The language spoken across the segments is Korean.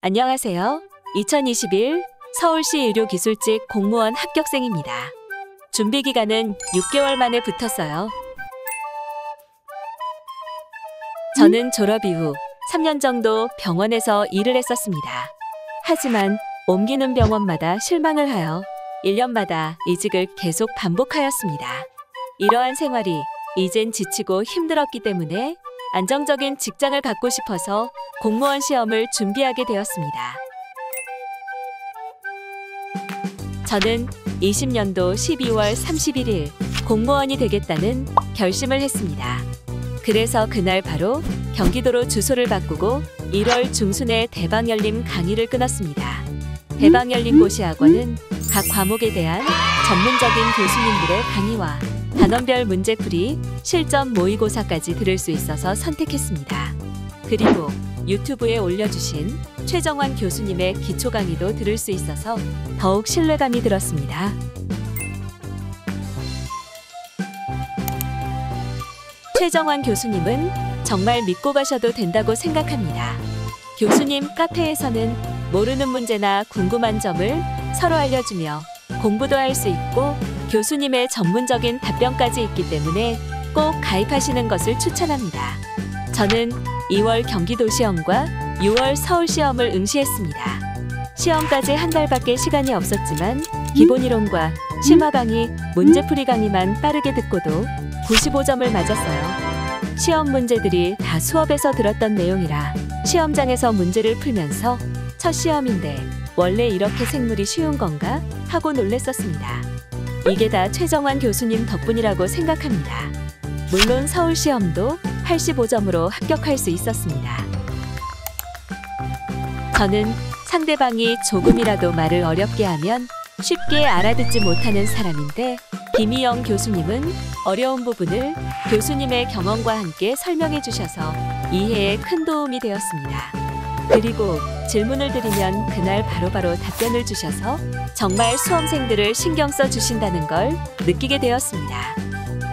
안녕하세요. 2021 서울시 의료기술직 공무원 합격생입니다. 준비기간은 6개월 만에 붙었어요. 저는 졸업 이후 3년 정도 병원에서 일을 했었습니다. 하지만 옮기는 병원마다 실망을 하여 1년마다 이직을 계속 반복하였습니다. 이러한 생활이 이젠 지치고 힘들었기 때문에 안정적인 직장을 갖고 싶어서 공무원 시험을 준비하게 되었습니다. 저는 20년도 12월 31일 공무원이 되겠다는 결심을 했습니다. 그래서 그날 바로 경기도로 주소를 바꾸고 1월 중순에 대방열림 강의를 끊었습니다. 대방열림 고시학원은 각 과목에 대한 전문적인 교수님들의 강의와 단원별 문제풀이, 실전 모의고사까지 들을 수 있어서 선택했습니다. 그리고 유튜브에 올려주신 최정환 교수님의 기초 강의도 들을 수 있어서 더욱 신뢰감이 들었습니다. 최정환 교수님은 정말 믿고 가셔도 된다고 생각합니다. 교수님 카페에서는 모르는 문제나 궁금한 점을 서로 알려주며 공부도 할 수 있고 교수님의 전문적인 답변까지 있기 때문에 꼭 가입하시는 것을 추천합니다. 저는 2월 경기도 시험과 6월 서울 시험을 응시했습니다. 시험까지 한 달밖에 시간이 없었지만 기본 이론과 심화 강의, 문제풀이 강의만 빠르게 듣고도 95점을 맞았어요. 시험 문제들이 다 수업에서 들었던 내용이라 시험장에서 문제를 풀면서 첫 시험인데 원래 이렇게 생물이 쉬운 건가 하고 놀랬었습니다. 이게 다 최정환 교수님 덕분이라고 생각합니다. 물론 서울 시험도 85점으로 합격할 수 있었습니다. 저는 상대방이 조금이라도 말을 어렵게 하면 쉽게 알아듣지 못하는 사람인데 김희영 교수님은 어려운 부분을 교수님의 경험과 함께 설명해 주셔서 이해에 큰 도움이 되었습니다. 그리고 질문을 드리면 그날 바로바로 답변을 주셔서 정말 수험생들을 신경 써 주신다는 걸 느끼게 되었습니다.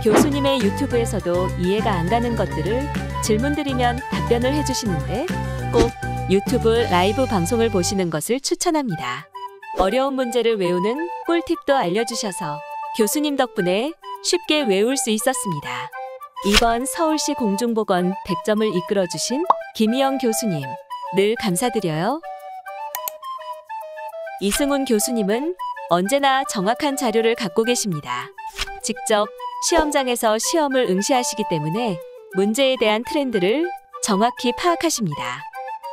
교수님의 유튜브에서도 이해가 안 가는 것들을 질문 드리면 답변을 해주시는데 꼭 유튜브 라이브 방송을 보시는 것을 추천합니다. 어려운 문제를 외우는 꿀팁도 알려주셔서 교수님 덕분에 쉽게 외울 수 있었습니다. 이번 서울시 공중보건 100점을 이끌어주신 김희영 교수님, 늘 감사드려요. 이승훈 교수님은 언제나 정확한 자료를 갖고 계십니다. 직접 시험장에서 시험을 응시하시기 때문에 문제에 대한 트렌드를 정확히 파악하십니다.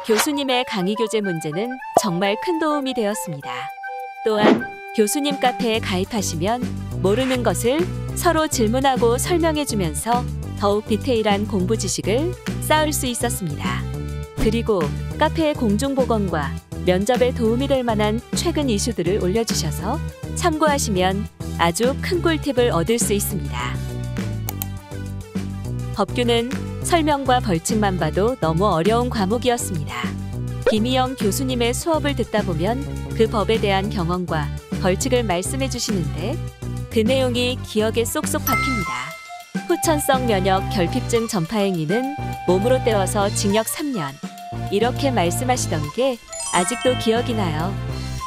교수님의 강의 교재 문제는 정말 큰 도움이 되었습니다. 또한 교수님 카페에 가입하시면 모르는 것을 서로 질문하고 설명해주면서 더욱 디테일한 공부 지식을 쌓을 수 있었습니다. 그리고 카페의 공중보건과 면접에 도움이 될 만한 최근 이슈들을 올려주셔서 참고하시면 아주 큰 꿀팁을 얻을 수 있습니다. 법규는 설명과 벌칙만 봐도 너무 어려운 과목이었습니다. 김희영 교수님의 수업을 듣다 보면 그 법에 대한 경험과 벌칙을 말씀해 주시는데 그 내용이 기억에 쏙쏙 박힙니다. 후천성 면역 결핍증 전파행위는 몸으로 때워서 징역 3년. 이렇게 말씀하시던 게 아직도 기억이 나요.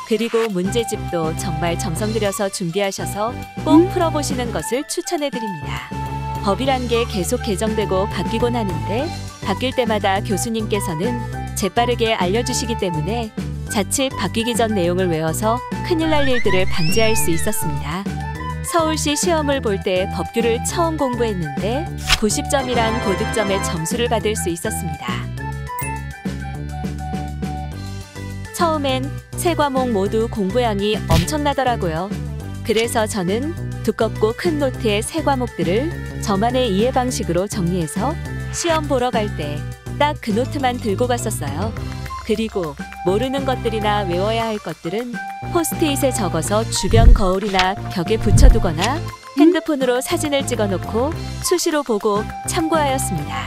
그리고 문제집도 정말 정성 들여서 준비하셔서 꼭 풀어보시는 것을 추천해드립니다. 법이란 게 계속 개정되고 바뀌곤 하는데 바뀔 때마다 교수님께서는 재빠르게 알려주시기 때문에 자칫 바뀌기 전 내용을 외워서 큰일 날 일들을 방지할 수 있었습니다. 서울시 시험을 볼 때 법규를 처음 공부했는데 90점이란 고득점의 점수를 받을 수 있었습니다. 처음엔 세 과목 모두 공부량이 엄청나더라고요. 그래서 저는 두껍고 큰 노트에 세 과목들을 저만의 이해 방식으로 정리해서 시험 보러 갈 때 딱 그 노트만 들고 갔었어요. 그리고 모르는 것들이나 외워야 할 것들은 포스트잇에 적어서 주변 거울이나 벽에 붙여두거나 핸드폰으로 사진을 찍어놓고 수시로 보고 참고하였습니다.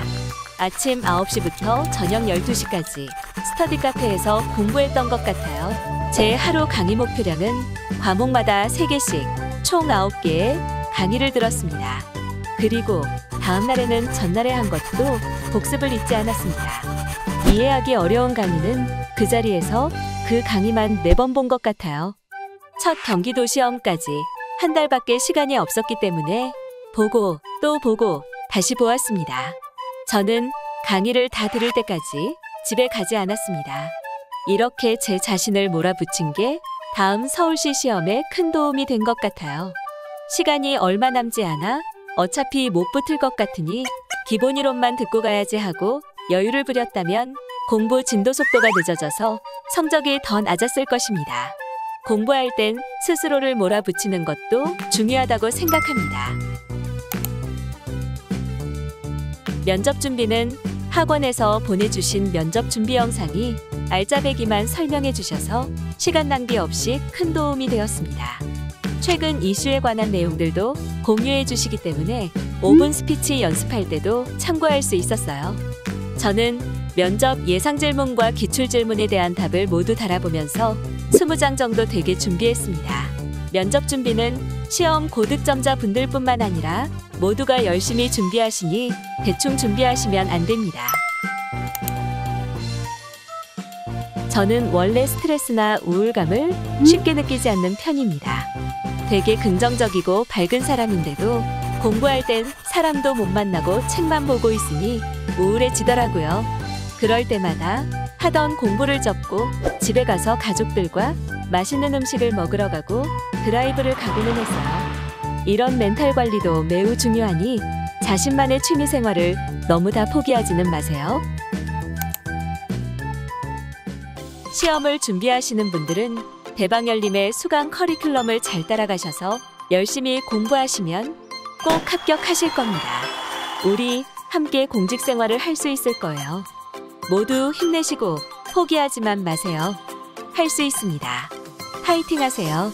아침 9시부터 저녁 12시까지 스터디 카페에서 공부했던 것 같아요. 제 하루 강의 목표량은 과목마다 3개씩 총 9개의 강의를 들었습니다. 그리고 다음 날에는 전날에 한 것도 복습을 잊지 않았습니다. 이해하기 어려운 강의는 그 자리에서 그 강의만 4번 본 것 같아요. 첫 경기도 시험까지 한 달밖에 시간이 없었기 때문에 보고 또 보고 다시 보았습니다. 저는 강의를 다 들을 때까지 집에 가지 않았습니다. 이렇게 제 자신을 몰아붙인 게 다음 서울시 시험에 큰 도움이 된 것 같아요. 시간이 얼마 남지 않아 어차피 못 붙을 것 같으니 기본 이론만 듣고 가야지 하고 여유를 부렸다면 공부 진도 속도가 늦어져서 성적이 더 낮았을 것입니다. 공부할 땐 스스로를 몰아붙이는 것도 중요하다고 생각합니다. 면접 준비는 학원에서 보내주신 면접 준비 영상이 알짜배기만 설명해 주셔서 시간 낭비 없이 큰 도움이 되었습니다. 최근 이슈에 관한 내용들도 공유해 주시기 때문에 5분 스피치 연습할 때도 참고할 수 있었어요. 저는 면접 예상 질문과 기출 질문에 대한 답을 모두 달아보면서 20장 정도 되게 준비했습니다. 면접 준비는 시험 고득점자 분들뿐만 아니라 모두가 열심히 준비하시니 대충 준비하시면 안 됩니다. 저는 원래 스트레스나 우울감을 쉽게 느끼지 않는 편입니다. 되게 긍정적이고 밝은 사람인데도 공부할 땐 사람도 못 만나고 책만 보고 있으니 우울해지더라고요. 그럴 때마다 하던 공부를 접고 집에 가서 가족들과 맛있는 음식을 먹으러 가고 드라이브를 가고는 했어요. 이런 멘탈 관리도 매우 중요하니 자신만의 취미 생활을 너무 다 포기하지는 마세요. 시험을 준비하시는 분들은 대방열림의 수강 커리큘럼을 잘 따라가셔서 열심히 공부하시면 꼭 합격하실 겁니다. 우리 함께 공직 생활을 할 수 있을 거예요. 모두 힘내시고 포기하지만 마세요. 할 수 있습니다. 파이팅 하세요.